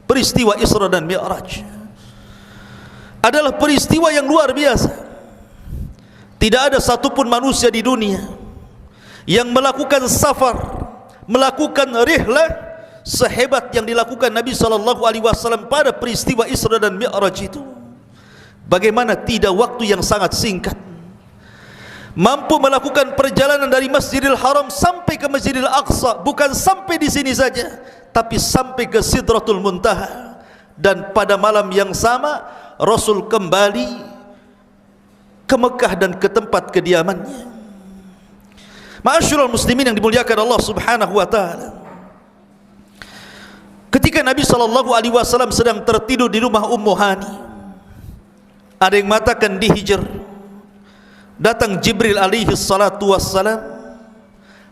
peristiwa Isra dan Mi'raj adalah peristiwa yang luar biasa. Tidak ada satupun manusia di dunia yang melakukan safar, melakukan rihlah sehebat yang dilakukan Nabi SAW pada peristiwa Isra dan Mi'raj itu. Bagaimana tidak waktu yang sangat singkat, mampu melakukan perjalanan dari Masjidil Haram sampai ke Masjidil Aqsa. Bukan sampai di sini saja, tapi sampai ke Sidratul Muntaha. Dan pada malam yang sama Rasul kembali ke Mekah dan ke tempat kediamannya. Ma'asyiral muslimin yang dimuliakan Allah Subhanahu wa taala, ketika Nabi SAW sedang tertidur di rumah Ummu Hani, ada yang mengatakan di Hijr, datang Jibril alaihi salatu wassalam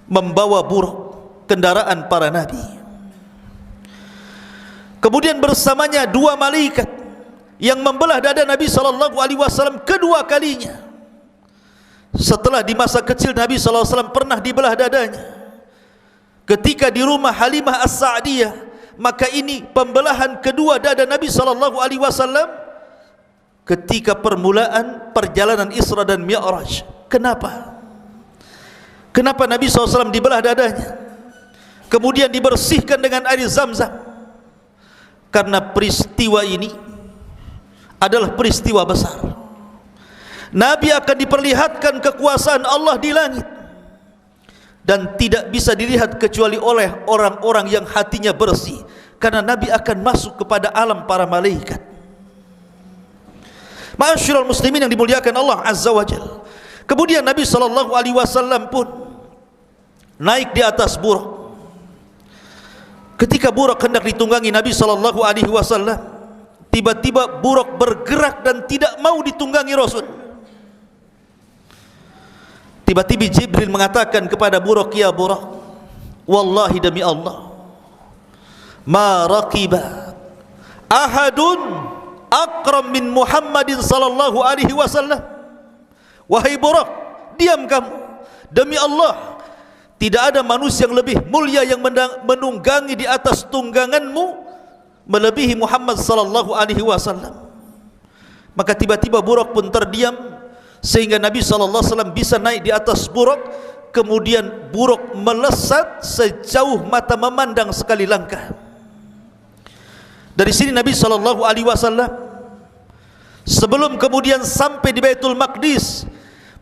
membawa buruk, kendaraan para nabi. Kemudian bersamanya dua malaikat yang membelah dada Nabi SAW kedua kalinya. Setelah di masa kecil Nabi SAW pernah dibelah dadanya ketika di rumah Halimah As-Sa'diyah, maka ini pembelahan kedua dada Nabi SAW ketika permulaan perjalanan Isra dan Mi'raj. Kenapa? Kenapa Nabi SAW dibelah dadanya, kemudian dibersihkan dengan air Zam-Zam? Karena peristiwa ini adalah peristiwa besar. Nabi akan diperlihatkan kekuasaan Allah di langit, dan tidak bisa dilihat kecuali oleh orang-orang yang hatinya bersih, karena Nabi akan masuk kepada alam para malaikat. Ma'asyiral muslimin yang dimuliakan Allah Azza wa Jalla. Kemudian Nabi SAW pun naik di atas buruk. Ketika buruk hendak ditunggangi Nabi SAW, tiba-tiba buruk bergerak dan tidak mau ditunggangi Rasul. Tiba-tiba Jibril mengatakan kepada buruk, ya buruk, wallahi demi Allah, ma raqiba ahadun akram min Muhammadin sallallahu alaihi wasallam. Wahai buruk, diam kamu, demi Allah tidak ada manusia yang lebih mulia yang menunggangi di atas tungganganmu melebihi Muhammad sallallahu alaihi wasallam. Maka tiba-tiba buruk pun terdiam, sehingga Nabi sallallahu alaihi wasallam bisa naik di atas buruk. Kemudian buruk melesat sejauh mata memandang sekali langkah. Dari sini Nabi sallallahu alaihi wasallam sebelum kemudian sampai di Baitul Maqdis,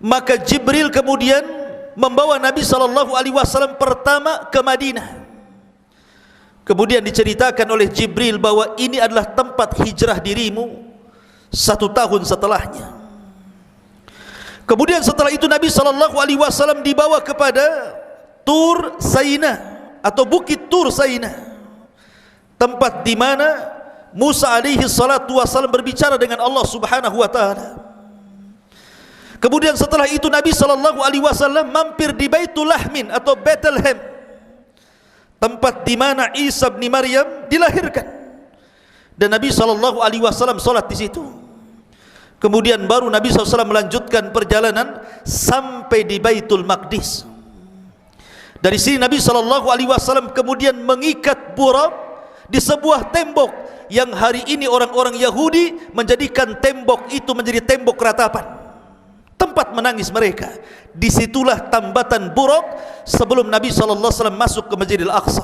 maka Jibril kemudian membawa Nabi SAW pertama ke Madinah. Kemudian diceritakan oleh Jibril bahwa ini adalah tempat hijrah dirimu 1 tahun setelahnya. Kemudian setelah itu Nabi SAW dibawa kepada Tur Saina atau Bukit Tur Saina, tempat di mana Musa alaihi salatu wasallam berbicara dengan Allah Subhanahu wa taala. Kemudian setelah itu Nabi SAW mampir di Baitul Lahmin atau Bethlehem, tempat di mana Isa bin Maryam dilahirkan, dan Nabi SAW sholat di situ. Kemudian baru Nabi SAW melanjutkan perjalanan sampai di Baitul Maqdis. Dari sini Nabi SAW kemudian mengikat buraq di sebuah tembok yang hari ini orang-orang Yahudi menjadikan tembok itu menjadi tembok ratapan, tempat menangis mereka. Disitulah tambatan buraq sebelum Nabi SAW masuk ke Masjidil Aqsa.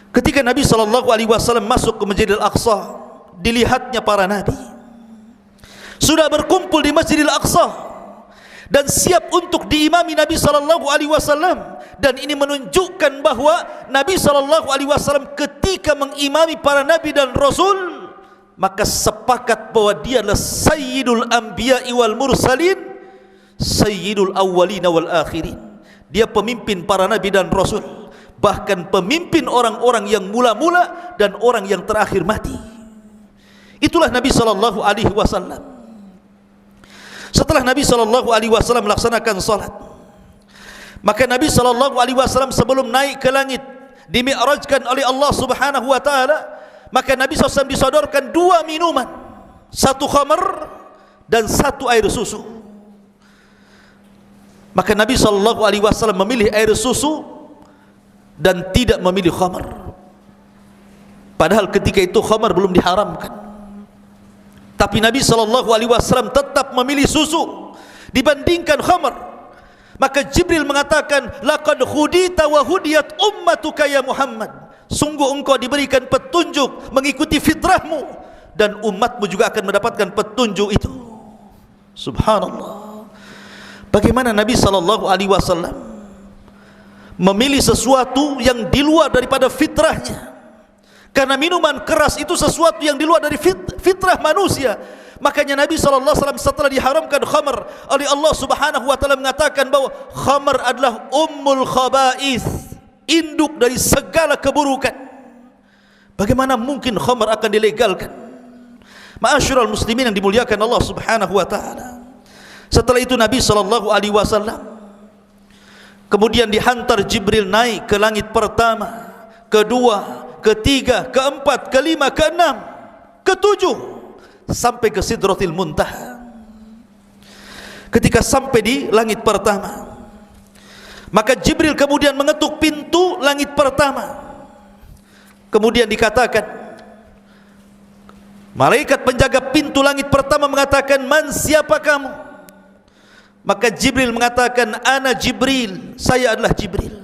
Ketika Nabi SAW masuk ke Masjidil Aqsa, dilihatnya para nabi sudah berkumpul di Masjidil Aqsa dan siap untuk diimami Nabi SAW. Dan ini menunjukkan bahwa Nabi SAW ketika mengimami para nabi dan rasul, maka sepakat bahwa dia adalah Sayyidul Anbiya'i wal Mursalin, Sayyidul Awwalina wal Akhirin. Dia pemimpin para nabi dan rasul, bahkan pemimpin orang-orang yang mula-mula dan orang yang terakhir mati. Itulah Nabi SAW. Setelah Nabi SAW melaksanakan salat, maka Nabi SAW sebelum naik ke langit dimi'rajkan oleh Allah Subhanahu wa taala, maka Nabi SAW disodorkan 2 minuman, 1 khamar dan 1 air susu. Maka Nabi SAW memilih air susu dan tidak memilih khamar. Padahal ketika itu khamar belum diharamkan. Tapi Nabi SAW tetap memilih susu dibandingkan khamar. Maka Jibril mengatakan, laqad hudita wa hudiyat ummatuka ya Muhammad. Sungguh engkau diberikan petunjuk mengikuti fitrahmu, dan umatmu juga akan mendapatkan petunjuk itu. Subhanallah. Bagaimana Nabi SAW memilih sesuatu yang di luar daripada fitrahnya. Karena minuman keras itu sesuatu yang di luar dari fitrah manusia. Makanya Nabi SAW setelah diharamkan khamar oleh Allah Subhanahu wa taala mengatakan bahwa khamar adalah ummul khaba'ith, induk dari segala keburukan. Bagaimana mungkin khamar akan dilegalkan? Ma'asyiral muslimin yang dimuliakan Allah Subhanahu wa taala. Setelah itu Nabi SAW kemudian dihantar Jibril naik ke langit pertama, kedua, ketiga, keempat, kelima, keenam, ketujuh, sampai ke Sidratil Muntaha. Ketika sampai di langit pertama, maka Jibril kemudian mengetuk pintu langit pertama. Kemudian dikatakan, malaikat penjaga pintu langit pertama mengatakan, man, siapa kamu? Maka Jibril mengatakan, ana Jibril, saya adalah Jibril.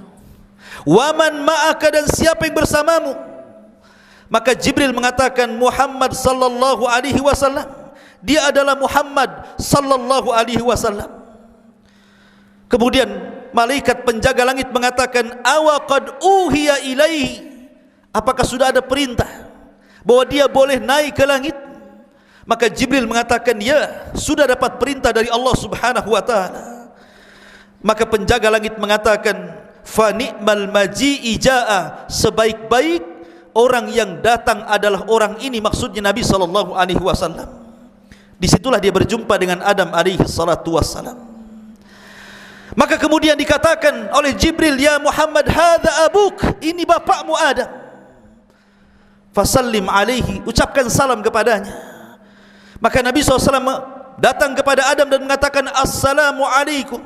Waman ma'aka, dan siapa yang bersamamu? Maka Jibril mengatakan, Muhammad sallallahu alaihi wasallam. Dia adalah Muhammad sallallahu alaihi wasallam. Kemudian malaikat penjaga langit mengatakan, awa qad uhiya ilaihi, apakah sudah ada perintah bahwa dia boleh naik ke langit? Maka Jibril mengatakan, ya, sudah dapat perintah dari Allah Subhanahu wa taala. Maka penjaga langit mengatakan, fa ni'mal maji'i jaa, sebaik-baik orang yang datang adalah orang ini, maksudnya Nabi sallallahu alaihi wasallam. Disitulah dia berjumpa dengan Adam alaihi salatu wassalam. Maka kemudian dikatakan oleh Jibril, ya Muhammad, hadza abuk, ini bapakmu Adam. Fasallim alaihi, ucapkan salam kepadanya. Maka Nabi SAW datang kepada Adam dan mengatakan, assalamu alaikum.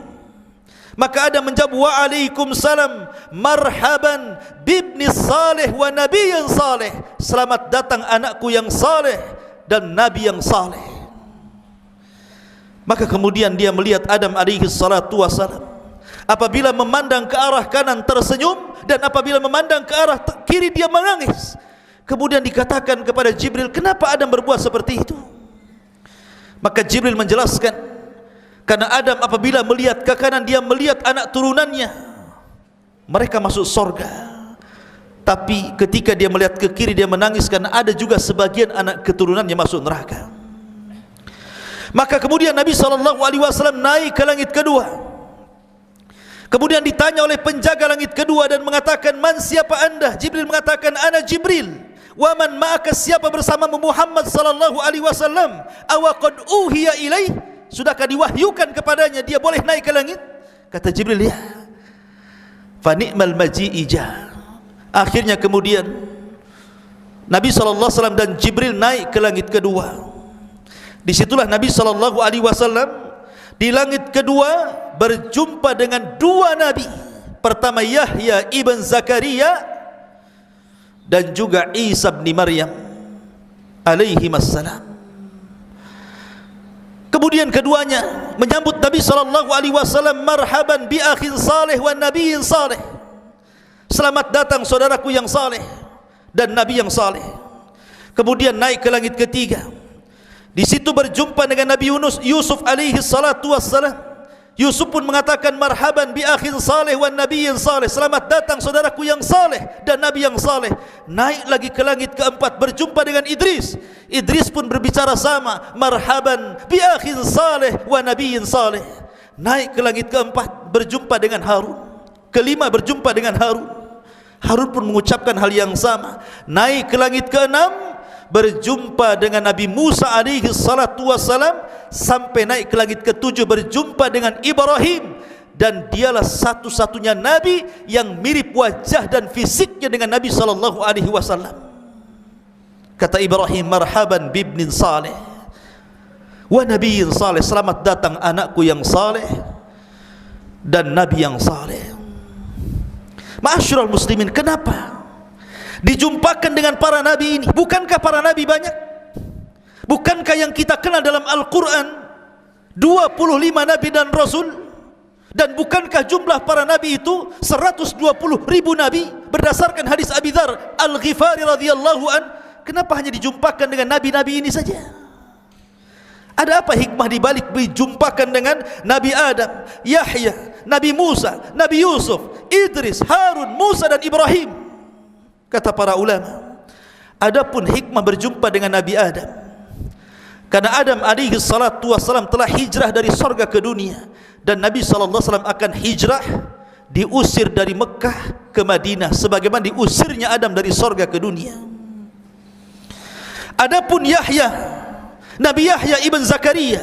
Maka Adam menjawab, waalaikumsalam, marhaban bibni salih wa nabiyyan salih. Selamat datang anakku yang saleh dan nabi yang saleh. Maka kemudian dia melihat Adam alaihi salatu wassalam. Apabila memandang ke arah kanan tersenyum, dan apabila memandang ke arah kiri dia menangis. Kemudian dikatakan kepada Jibril, kenapa Adam berbuat seperti itu? Maka Jibril menjelaskan, karena Adam apabila melihat ke kanan, dia melihat anak turunannya, mereka masuk surga. Tapi ketika dia melihat ke kiri, dia menangis karena ada juga sebagian anak keturunannya masuk neraka. Maka kemudian Nabi SAW naik ke langit kedua. Kemudian ditanya oleh penjaga langit kedua dan mengatakan, man, siapa anda? Jibril mengatakan, ana Jibril. Wa man ma'aka, siapa bersamamu? Muhammad sallallahu alaihi wasallam. Awa qad uhiya ilaih, sudahkah diwahyukan kepadanya dia boleh naik ke langit? Kata Jibril, ya. Fa ni'mal maji'i ja. Akhirnya kemudian Nabi SAW dan Jibril naik ke langit kedua. Disitulah Nabi SAW di langit kedua berjumpa dengan dua nabi. Pertama Yahya ibn Zakaria dan juga Isa bin Maryam alaihi wassalam. Kemudian keduanya menyambut Nabi SAW, marhaban bi akhin salih wa nabiyyin salih. Selamat datang saudaraku yang saleh dan nabi yang saleh. Kemudian naik ke langit ketiga. Di situ berjumpa dengan Nabi Yusuf alaihi salatu wassalam. Yusuf pun mengatakan, marhaban bi akhin salih wa nabiyyin salih. Selamat datang saudaraku yang saleh dan nabi yang saleh. Naik lagi ke langit keempat, berjumpa dengan Idris. Idris pun berbicara sama, marhaban bi akhin salih wa nabiyyin salih. Naik ke langit keempat, berjumpa dengan Harun. Kelima berjumpa dengan Harun. Harun pun mengucapkan hal yang sama. Naik ke langit keenam, berjumpa dengan Nabi Musa alaihi salatu wassalam, sampai naik ke langit ketujuh berjumpa dengan Ibrahim, dan dialah satu-satunya nabi yang mirip wajah dan fisiknya dengan Nabi sallallahu alaihi wasallam. Kata Ibrahim, marhaban bibnin saleh wa nabiyyin saleh. Selamat datang anakku yang saleh dan nabi yang saleh. Ma'asyiral muslimin, kenapa? dijumpakan dengan para nabi ini. Bukankah para nabi banyak? Bukankah yang kita kenal dalam Al-Quran 25 nabi dan rasul? Dan bukankah jumlah para nabi itu 120.000 nabi berdasarkan hadis Abi Dzar Al-Ghifari radhiyallahu an? Kenapa hanya dijumpakan dengan nabi-nabi ini saja? Ada apa hikmah di balik dijumpakan dengan Nabi Adam, Yahya, Nabi Musa, Nabi Yusuf, Idris, Harun, Musa dan Ibrahim? Kata para ulama, adapun hikmah berjumpa dengan Nabi Adam, karena Adam alaihi salatu wassalam telah hijrah dari surga ke dunia, dan Nabi sallallahu alaihi wasallam akan hijrah, diusir dari Mekah ke Madinah sebagaimana diusirnya Adam dari surga ke dunia. Adapun Yahya, Nabi Yahya ibn Zakaria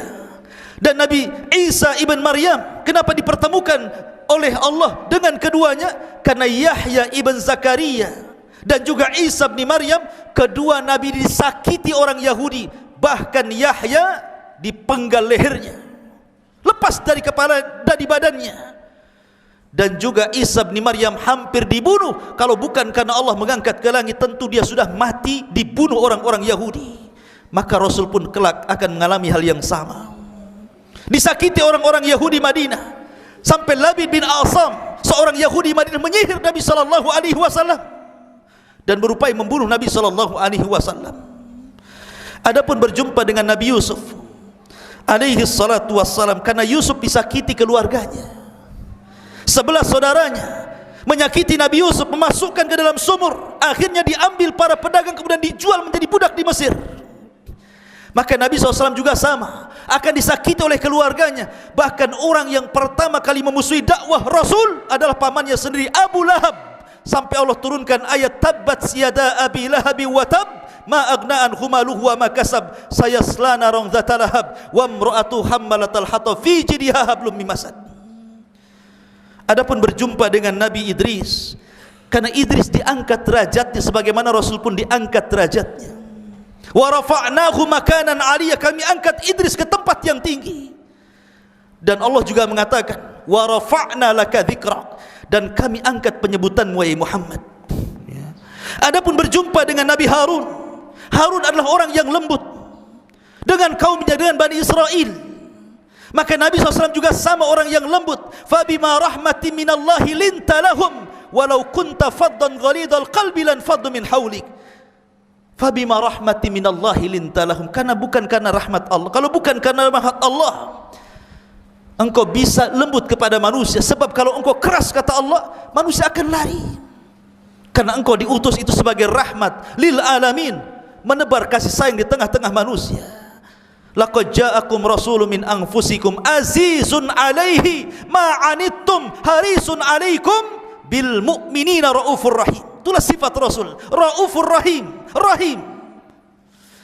dan Nabi Isa ibn Maryam, kenapa dipertemukan oleh Allah dengan keduanya? Karena Yahya ibn Zakaria dan juga Isa bin Maryam, kedua nabi disakiti orang Yahudi. Bahkan Yahya dipenggal lehernya, lepas dari kepala, dari badannya. Dan juga Isa bin Maryam hampir dibunuh. Kalau bukan karena Allah mengangkat ke langit, tentu dia sudah mati dibunuh orang-orang Yahudi. Maka Rasul pun kelak akan mengalami hal yang sama, disakiti orang-orang Yahudi Madinah. Sampai Labid bin Asam, seorang Yahudi Madinah, menyihir Nabi sallallahu alaihi wasallam dan berupaya membunuh Nabi sallallahu alaihi wasallam. Adapun berjumpa dengan Nabi Yusuf alaihi salatu wassalam, karena Yusuf disakiti keluarganya. 11 saudaranya menyakiti Nabi Yusuf, memasukkan ke dalam sumur, akhirnya diambil para pedagang kemudian dijual menjadi budak di Mesir. Maka Nabi SAW juga sama, akan disakiti oleh keluarganya. Bahkan orang yang pertama kali memusuhi dakwah Rasul adalah pamannya sendiri, Abu Lahab. Sampai Allah turunkan ayat tabbat yada abi lahabi wa tab ma agna anhu maluhu wa ma kasab sayasla naran dzata lahab wa imra'atu hammalatal hatab fi jidha hablum min masad. Adapun berjumpa dengan Nabi Idris, karena Idris diangkat derajatnya sebagaimana Rasul pun diangkat derajatnya. Wa rafa'nahu makanan 'aliyya, kami angkat Idris ke tempat yang tinggi. Dan Allah juga mengatakan wa rafa'na laka dzikrak, dan kami angkat penyebutanmu wahai Muhammad. Adapun berjumpa dengan Nabi Harun, Harun adalah orang yang lembut dengan kaumnya, dengan Bani Israel. Maka Nabi SAW juga sama orang yang lembut. Fabima rahmatin minallahi linta lahum walau kunta faddan ghalidhal qalbi lan faddu min hawlik. Fabima rahmatin minallahi linta lahum, karena bukan karena rahmat Allah. Kalau bukan karena rahmat Allah, engkau bisa lembut kepada manusia. Sebab kalau engkau keras, kata Allah, manusia akan lari. Karena engkau diutus itu sebagai rahmat lil alamin, menebar kasih sayang di tengah-tengah manusia. Laqad ja'akum rasulun min anfusikum azizun 'alaihi ma 'anittum harisun 'alaikum bil mu'minina raufur rahim. Itulah sifat Rasul, raufur rahim, rahim.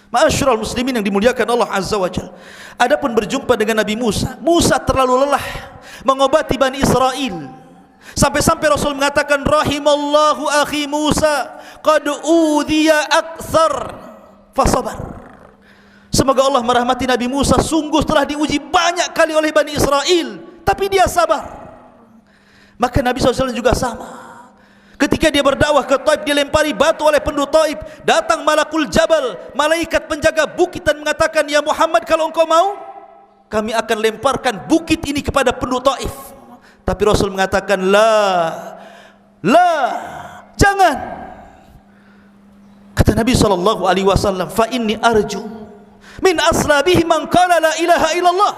Ma'asyiral muslimin yang dimuliakan Allah Azza wa Jalla. Adapun berjumpa dengan Nabi Musa, Musa terlalu lelah mengobati Bani Israel. Sampai-sampai Rasul mengatakan rahimallahu akhi Musa qad udhiya aktsar fasabar. Semoga Allah merahmati Nabi Musa, sungguh telah diuji banyak kali oleh Bani Israel, tapi dia sabar. Maka Nabi SAW juga sama. Ketika dia berdakwah ke Taif, dia lempari batu oleh penduduk Taif. Datang Malakul Jabal, malaikat penjaga bukit, dan mengatakan, ya Muhammad, kalau engkau mau, kami akan lemparkan bukit ini kepada penduduk Taif. Tapi Rasul mengatakan, la, jangan. Kata Nabi SAW, fa inni arju min aslabihi man qala la ilaha illallah,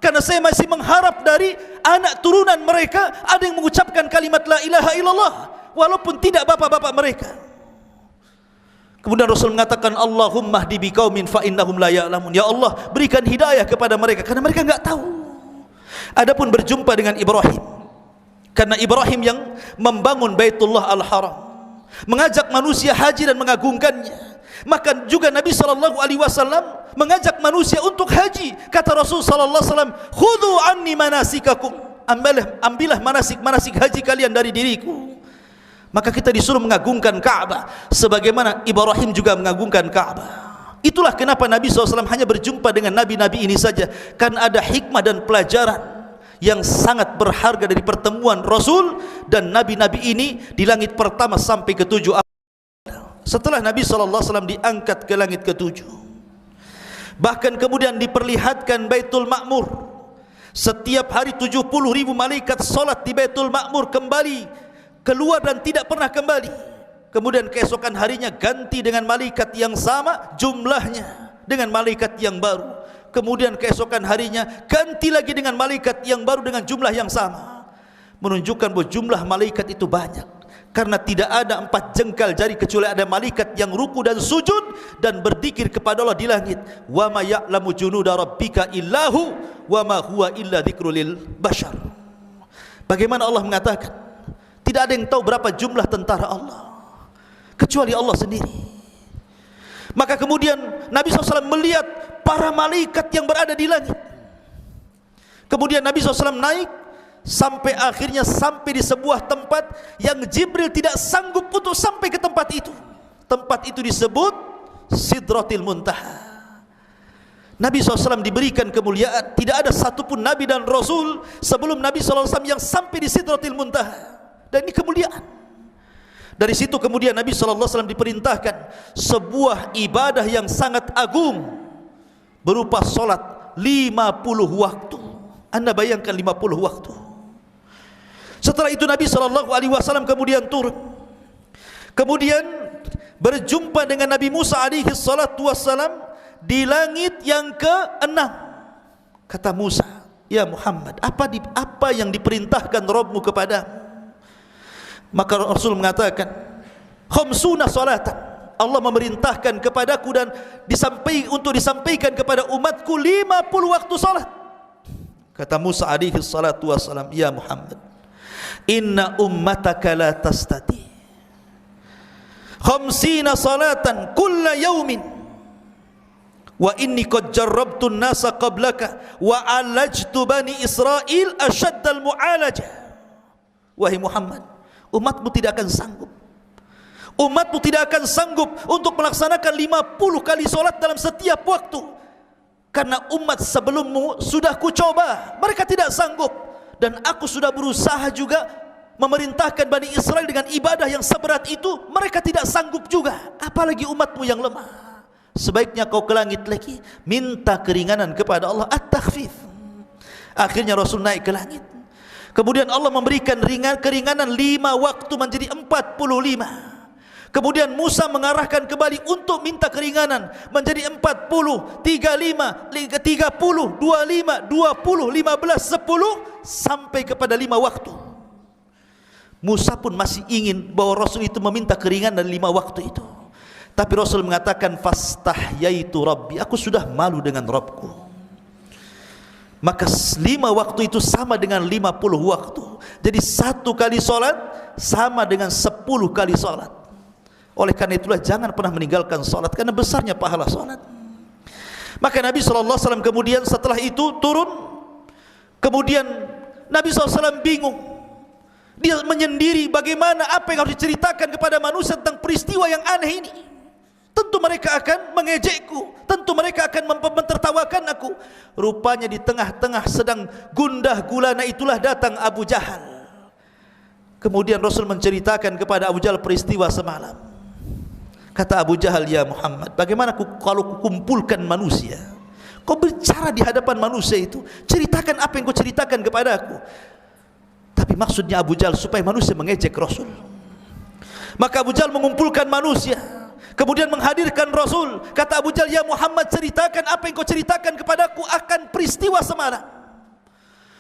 karena saya masih mengharap dari anak turunan mereka ada yang mengucapkan kalimat la ilaha illallah walaupun tidak bapak-bapak mereka. Kemudian Rasul mengatakan, Allahumma hdi biqaumin fa innahum la ya'lamun, ya Allah berikan hidayah kepada mereka karena mereka enggak tahu. Adapun berjumpa dengan Ibrahim, karena Ibrahim yang membangun Baitullah Al-Haram, mengajak manusia haji dan mengagungkannya. Maka juga Nabi SAW mengajak manusia untuk haji. Kata Rasul SAW, khudhu anni manasikakum, ambillah manasik haji kalian dari diriku. Maka kita disuruh mengagungkan Ka'bah sebagaimana Ibrahim juga mengagungkan Ka'bah. Itulah kenapa Nabi SAW hanya berjumpa dengan nabi-nabi ini saja, karena ada hikmah dan pelajaran yang sangat berharga dari pertemuan Rasul dan nabi-nabi ini di langit pertama sampai ke 7. setelah Nabi SAW diangkat ke langit ketujuh, bahkan kemudian diperlihatkan Baitul Ma'mur. Setiap hari 70.000 malaikat solat di Baitul Ma'mur, kembali keluar dan tidak pernah kembali. Kemudian keesokan harinya ganti dengan malaikat yang sama jumlahnya dengan malaikat yang baru. Kemudian keesokan harinya ganti lagi dengan malaikat yang baru dengan jumlah yang sama, menunjukkan bahwa jumlah malaikat itu banyak. Karena tidak ada 4 jengkal jari kecuali ada malaikat yang ruku dan sujud dan berzikir kepada Allah di langit. Wa ma ya'lamu junuda rabbika illahu wa ma huwa illa dzikrul lil bashar. Bagaimana Allah mengatakan tidak ada yang tahu berapa jumlah tentara Allah kecuali Allah sendiri. Maka kemudian Nabi SAW melihat para malaikat yang berada di langit. Kemudian Nabi SAW naik sampai akhirnya sampai di sebuah tempat yang Jibril tidak sanggup untuk sampai ke tempat itu. Tempat itu disebut Sidratil Muntaha. Nabi SAW diberikan kemuliaan. Tidak ada satupun Nabi dan Rasul sebelum Nabi SAW yang sampai di Sidratil Muntaha. Dan ini kemuliaan. Dari situ kemudian Nabi SAW diperintahkan sebuah ibadah yang sangat agung berupa solat 50 waktu. Anda bayangkan 50 waktu. Setelah itu Nabi SAW kemudian turun, kemudian berjumpa dengan Nabi Musa SAW di langit yang ke-6. Kata Musa, ya Muhammad, apa yang diperintahkan Rabbmu kepadamu? Maka Rasul mengatakan, khamsuna salatan, Allah memerintahkan kepadaku dan untuk disampaikan kepada umatku 50 waktu salat. Kata Musa SAW, ya Muhammad, inna ummataka la tastati khamsina salatan kulla yawmin wa inni qad jarrabtu an-nasa qablaka wa alajtu bani Israil ashaddal mu'alajah. Wahai Muhammad, umatmu tidak akan sanggup. Umatmu tidak akan sanggup untuk melaksanakan 50 kali solat dalam setiap waktu. Karena umat sebelummu sudah kucoba, mereka tidak sanggup. Dan aku sudah berusaha juga memerintahkan Bani Israel dengan ibadah yang seberat itu, mereka tidak sanggup juga. Apalagi umatmu yang lemah. Sebaiknya kau ke langit lagi, minta keringanan kepada Allah, at-takhfif. Akhirnya Rasul naik ke langit. Kemudian Allah memberikan keringanan 5 waktu menjadi 45. Kemudian Musa mengarahkan kembali untuk minta keringanan menjadi 40, 35, 30, 25, 20, 15, 10 sampai kepada 5 waktu. Musa pun masih ingin bahwa Rasul itu meminta keringanan 5 waktu itu. Tapi Rasul mengatakan, fastahyaitu Rabbi, aku sudah malu dengan Rabbku. Maka 5 waktu itu sama dengan 50 waktu. Jadi 1 kali solat sama dengan 10 kali solat. Oleh karena itulah jangan pernah meninggalkan solat, karena besarnya pahala solat. Maka Nabi SAW kemudian setelah itu turun. Kemudian Nabi SAW bingung. Dia menyendiri bagaimana apa yang harus diceritakan kepada manusia tentang peristiwa yang aneh ini. Tentu mereka akan mengejekku, tentu mereka akan mentertawakan aku. Rupanya di tengah-tengah sedang gundah gulana itulah datang Abu Jahal. Kemudian Rasul menceritakan kepada Abu Jahal peristiwa semalam. Kata Abu Jahal, ya Muhammad, bagaimana kalau kumpulkan manusia? Kau bicara di hadapan manusia itu, ceritakan apa yang kau ceritakan kepada aku. Tapi maksudnya Abu Jahal supaya manusia mengejek Rasul. Maka Abu Jahal mengumpulkan manusia, kemudian menghadirkan Rasul. Kata Abu Jahal, ya Muhammad, ceritakan apa yang kau ceritakan kepadaku akan peristiwa semalam.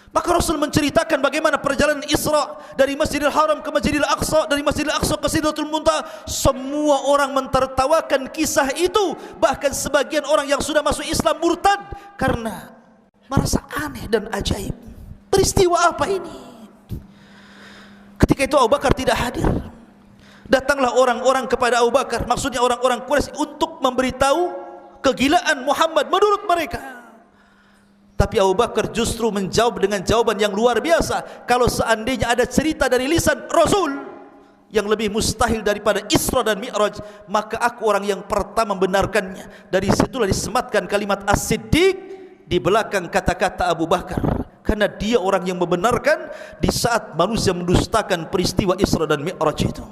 Maka Rasul menceritakan bagaimana perjalanan Isra dari Masjidil Haram ke Masjidil Aqsa, dari Masjidil Aqsa ke Sidratul Muntaha. Semua orang mentertawakan kisah itu. Bahkan sebagian orang yang sudah masuk Islam murtad karena merasa aneh dan ajaib. Peristiwa apa ini? Ketika itu Abu Bakar tidak hadir. Datanglah orang-orang kepada Abu Bakar, maksudnya orang-orang Quraisy, untuk memberitahu kegilaan Muhammad menurut mereka. Tapi Abu Bakar justru menjawab dengan jawaban yang luar biasa. Kalau seandainya ada cerita dari lisan Rasul yang lebih mustahil daripada Isra dan Mi'raj, maka aku orang yang pertama membenarkannya. Dari situlah disematkan kalimat As-Siddiq di belakang kata-kata Abu Bakar, karena dia orang yang membenarkan di saat manusia mendustakan peristiwa Isra dan Mi'raj itu.